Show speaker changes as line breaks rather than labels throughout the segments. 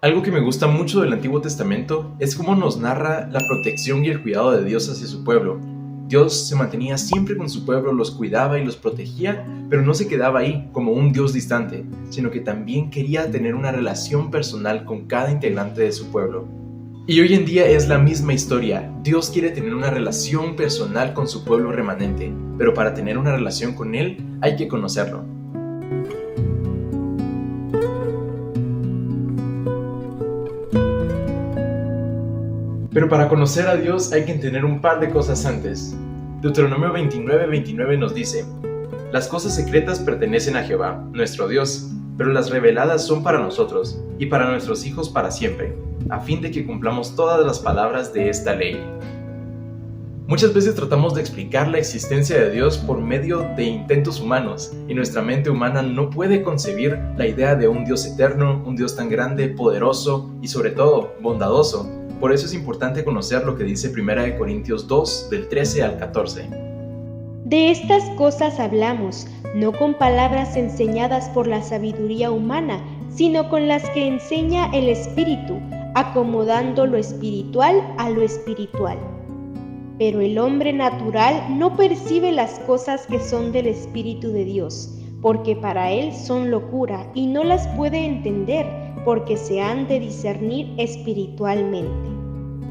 Algo que me gusta mucho del Antiguo Testamento es cómo nos narra la protección y el cuidado de Dios hacia su pueblo. Dios se mantenía siempre con su pueblo, los cuidaba y los protegía, pero no se quedaba ahí como un Dios distante, sino que también quería tener una relación personal con cada integrante de su pueblo. Y hoy en día es la misma historia. Dios quiere tener una relación personal con su pueblo remanente, pero para tener una relación con Él hay que conocerlo. Pero para conocer a Dios hay que entender un par de cosas antes. Deuteronomio 29:29 nos dice: las cosas secretas pertenecen a Jehová, nuestro Dios, pero las reveladas son para nosotros y para nuestros hijos para siempre, a fin de que cumplamos todas las palabras de esta ley. Muchas veces tratamos de explicar la existencia de Dios por medio de intentos humanos, y nuestra mente humana no puede concebir la idea de un Dios eterno, un Dios tan grande, poderoso y sobre todo bondadoso. Por eso es importante conocer lo que dice 1 Corintios 2, del 13 al 14.
De estas cosas hablamos, no con palabras enseñadas por la sabiduría humana, sino con las que enseña el Espíritu, acomodando lo espiritual a lo espiritual. Pero el hombre natural no percibe las cosas que son del Espíritu de Dios, porque para él son locura y no las puede entender, porque se han de discernir espiritualmente.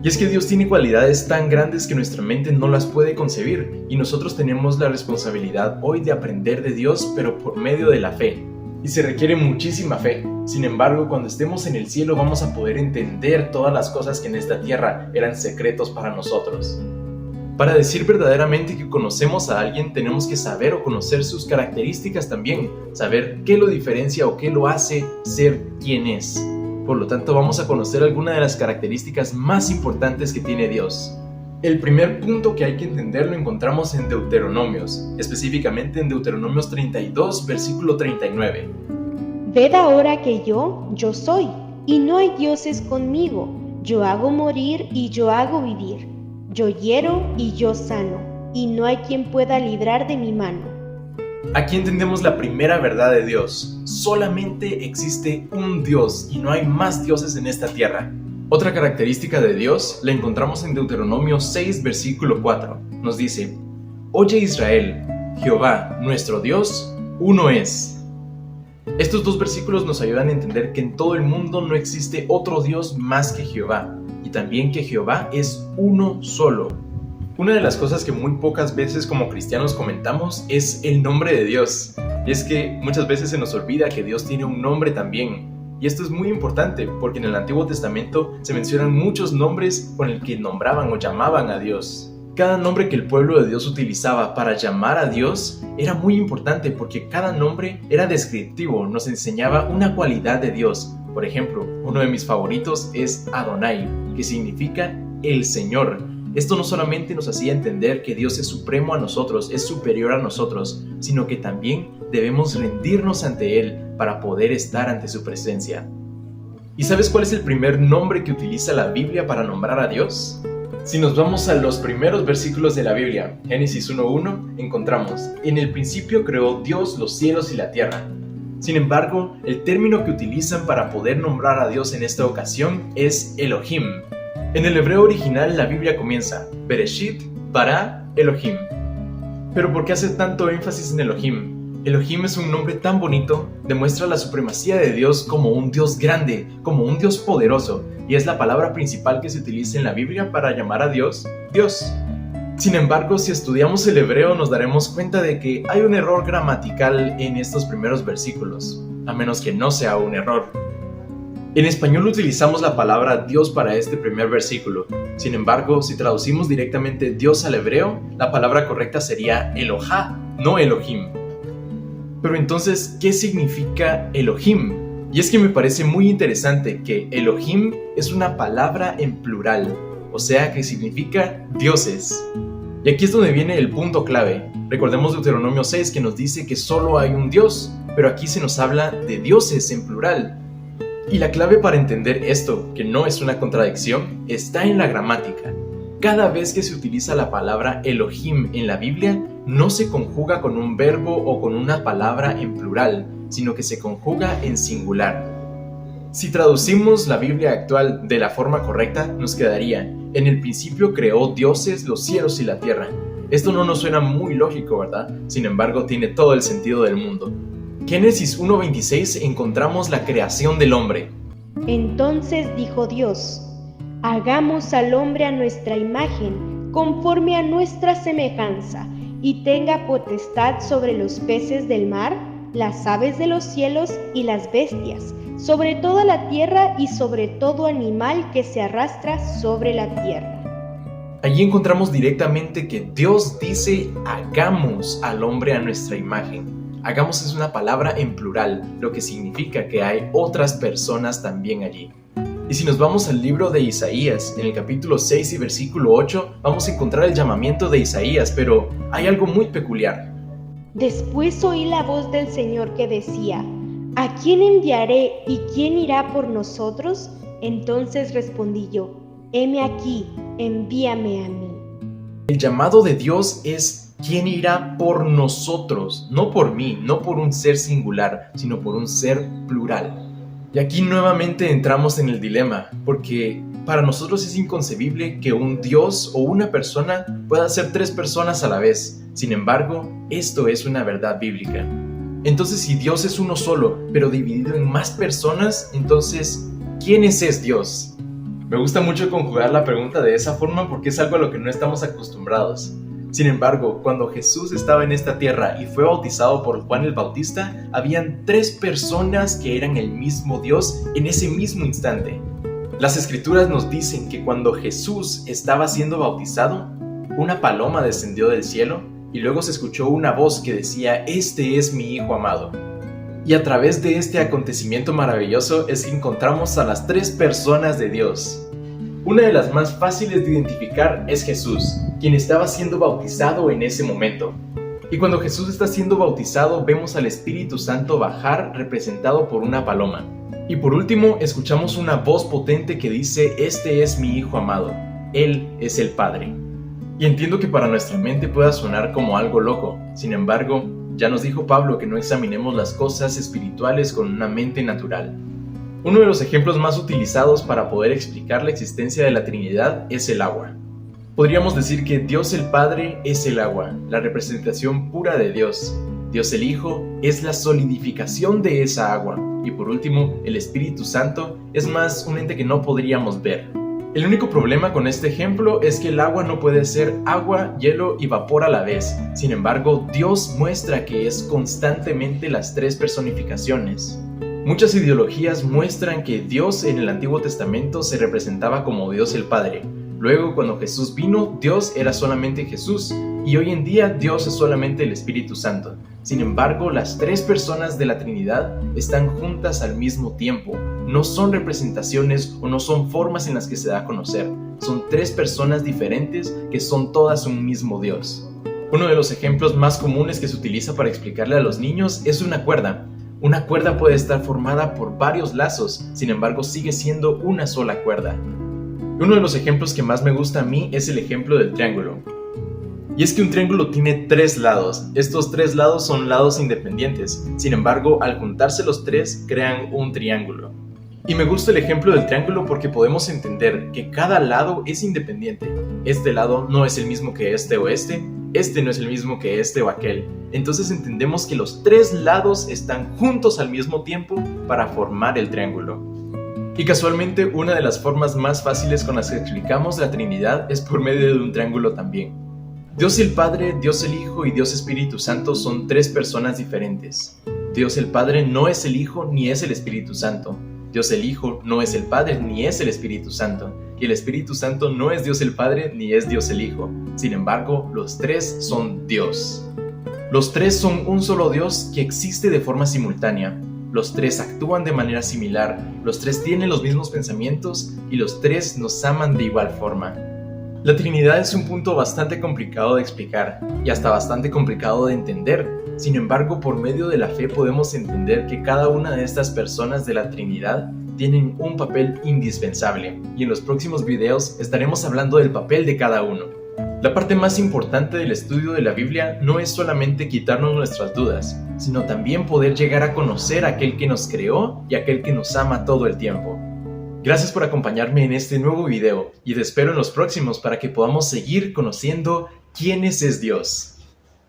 Y es que Dios tiene cualidades tan grandes que nuestra mente no las puede concebir, y nosotros tenemos la responsabilidad hoy de aprender de Dios, pero por medio de la fe. Y se requiere muchísima fe. Sin embargo, cuando estemos en el cielo vamos a poder entender todas las cosas que en esta tierra eran secretos para nosotros. Para decir verdaderamente que conocemos a alguien, tenemos que saber o conocer sus características también, saber qué lo diferencia o qué lo hace ser quien es. Por lo tanto, vamos a conocer algunas de las características más importantes que tiene Dios. El primer punto que hay que entender lo encontramos en Deuteronomios, específicamente en Deuteronomios 32, versículo 39.
Ved ahora que yo soy, y no hay dioses conmigo. Yo hago morir y yo hago vivir. Yo hiero y yo sano, y no hay quien pueda librar de mi mano.
Aquí entendemos la primera verdad de Dios. Solamente existe un Dios y no hay más dioses en esta tierra. Otra característica de Dios la encontramos en Deuteronomio 6, versículo 4. Nos dice: oye Israel, Jehová, nuestro Dios, uno es. Estos dos versículos nos ayudan a entender que en todo el mundo no existe otro Dios más que Jehová, y también que Jehová es uno solo. Una de las cosas que muy pocas veces como cristianos comentamos es el nombre de Dios. Y es que muchas veces se nos olvida que Dios tiene un nombre también. Y esto es muy importante porque en el Antiguo Testamento se mencionan muchos nombres con el que nombraban o llamaban a Dios. Cada nombre que el pueblo de Dios utilizaba para llamar a Dios era muy importante porque cada nombre era descriptivo, nos enseñaba una cualidad de Dios. Por ejemplo, uno de mis favoritos es Adonai, que significa el Señor. Esto no solamente nos hacía entender que Dios es supremo a nosotros, es superior a nosotros, sino que también debemos rendirnos ante Él para poder estar ante su presencia. ¿Y sabes cuál es el primer nombre que utiliza la Biblia para nombrar a Dios? Si nos vamos a los primeros versículos de la Biblia, Génesis 1:1, encontramos: en el principio creó Dios los cielos y la tierra. Sin embargo, el término que utilizan para poder nombrar a Dios en esta ocasión es Elohim. En el hebreo original la Biblia comienza Bereshit bara Elohim. Pero ¿por qué hace tanto énfasis en Elohim? Elohim es un nombre tan bonito, demuestra la supremacía de Dios como un Dios grande, como un Dios poderoso, y es la palabra principal que se utiliza en la Biblia para llamar a Dios, Dios. Sin embargo, si estudiamos el hebreo nos daremos cuenta de que hay un error gramatical en estos primeros versículos, a menos que no sea un error. En español utilizamos la palabra Dios para este primer versículo. Sin embargo, si traducimos directamente Dios al hebreo, la palabra correcta sería Elohá, no Elohim. Pero entonces, ¿qué significa Elohim? Y es que me parece muy interesante que Elohim es una palabra en plural, o sea que significa dioses. Y aquí es donde viene el punto clave. Recordemos Deuteronomio 6 que nos dice que solo hay un Dios, pero aquí se nos habla de dioses en plural. Y la clave para entender esto, que no es una contradicción, está en la gramática. Cada vez que se utiliza la palabra Elohim en la Biblia, no se conjuga con un verbo o con una palabra en plural, sino que se conjuga en singular. Si traducimos la Biblia actual de la forma correcta, nos quedaría: en el principio creó dioses los cielos y la tierra. Esto no nos suena muy lógico, ¿verdad? Sin embargo, tiene todo el sentido del mundo. Génesis 1:26 encontramos la creación del hombre.
Entonces dijo Dios: hagamos al hombre a nuestra imagen, conforme a nuestra semejanza, y tenga potestad sobre los peces del mar, las aves de los cielos y las bestias, sobre toda la tierra y sobre todo animal que se arrastra sobre la tierra.
Allí encontramos directamente que Dios dice: hagamos al hombre a nuestra imagen. Hagamos es una palabra en plural, lo que significa que hay otras personas también allí. Y si nos vamos al libro de Isaías, en el capítulo 6 y versículo 8, vamos a encontrar el llamamiento de Isaías, pero hay algo muy peculiar.
Después oí la voz del Señor que decía: ¿a quién enviaré y quién irá por nosotros? Entonces respondí yo: heme aquí, envíame a mí.
El llamado de Dios es: ¿quién irá por nosotros? No por mí, no por un ser singular, sino por un ser plural. Y aquí nuevamente entramos en el dilema, porque para nosotros es inconcebible que un Dios o una persona pueda ser tres personas a la vez. Sin embargo, esto es una verdad bíblica. Entonces, si Dios es uno solo, pero dividido en más personas, entonces, ¿quién es Dios? Me gusta mucho conjugar la pregunta de esa forma porque es algo a lo que no estamos acostumbrados. Sin embargo, cuando Jesús estaba en esta tierra y fue bautizado por Juan el Bautista, habían tres personas que eran el mismo Dios en ese mismo instante. Las Escrituras nos dicen que cuando Jesús estaba siendo bautizado, una paloma descendió del cielo y luego se escuchó una voz que decía: este es mi Hijo amado. Y a través de este acontecimiento maravilloso es que encontramos a las tres personas de Dios. Una de las más fáciles de identificar es Jesús, quien estaba siendo bautizado en ese momento. Y cuando Jesús está siendo bautizado, vemos al Espíritu Santo bajar representado por una paloma. Y por último, escuchamos una voz potente que dice: este es mi Hijo amado, Él es el Padre. Y entiendo que para nuestra mente pueda sonar como algo loco. Sin embargo, ya nos dijo Pablo que no examinemos las cosas espirituales con una mente natural. Uno de los ejemplos más utilizados para poder explicar la existencia de la Trinidad es el agua. Podríamos decir que Dios el Padre es el agua, la representación pura de Dios. Dios el Hijo es la solidificación de esa agua. Y por último, el Espíritu Santo es más un ente que no podríamos ver. El único problema con este ejemplo es que el agua no puede ser agua, hielo y vapor a la vez. Sin embargo, Dios muestra que es constantemente las tres personificaciones. Muchas ideologías muestran que Dios en el Antiguo Testamento se representaba como Dios el Padre. Luego, cuando Jesús vino, Dios era solamente Jesús, y hoy en día Dios es solamente el Espíritu Santo. Sin embargo, las tres personas de la Trinidad están juntas al mismo tiempo. No son representaciones o no son formas en las que se da a conocer. Son tres personas diferentes que son todas un mismo Dios. Uno de los ejemplos más comunes que se utiliza para explicarle a los niños es una cuerda. Una cuerda puede estar formada por varios lazos, sin embargo sigue siendo una sola cuerda. Uno de los ejemplos que más me gusta a mí es el ejemplo del triángulo. Y es que un triángulo tiene tres lados. Estos tres lados son lados independientes. Sin embargo, al juntarse los tres, crean un triángulo. Y me gusta el ejemplo del triángulo porque podemos entender que cada lado es independiente. Este lado no es el mismo que este o este no es el mismo que este o aquel. Entonces entendemos que los tres lados están juntos al mismo tiempo para formar el triángulo. Y casualmente, una de las formas más fáciles con las que explicamos la Trinidad es por medio de un triángulo también. Dios el Padre, Dios el Hijo y Dios Espíritu Santo son tres personas diferentes. Dios el Padre no es el Hijo ni es el Espíritu Santo. Dios el Hijo no es el Padre ni es el Espíritu Santo. Y el Espíritu Santo no es Dios el Padre ni es Dios el Hijo. Sin embargo, los tres son Dios. Los tres son un solo Dios que existe de forma simultánea. Los tres actúan de manera similar, los tres tienen los mismos pensamientos y los tres nos aman de igual forma. La Trinidad es un punto bastante complicado de explicar y hasta bastante complicado de entender. Sin embargo, por medio de la fe podemos entender que cada una de estas personas de la Trinidad tienen un papel indispensable y en los próximos videos estaremos hablando del papel de cada uno. La parte más importante del estudio de la Biblia no es solamente quitarnos nuestras dudas, sino también poder llegar a conocer a aquel que nos creó y a aquel que nos ama todo el tiempo. Gracias por acompañarme en este nuevo video y te espero en los próximos para que podamos seguir conociendo quién es Dios.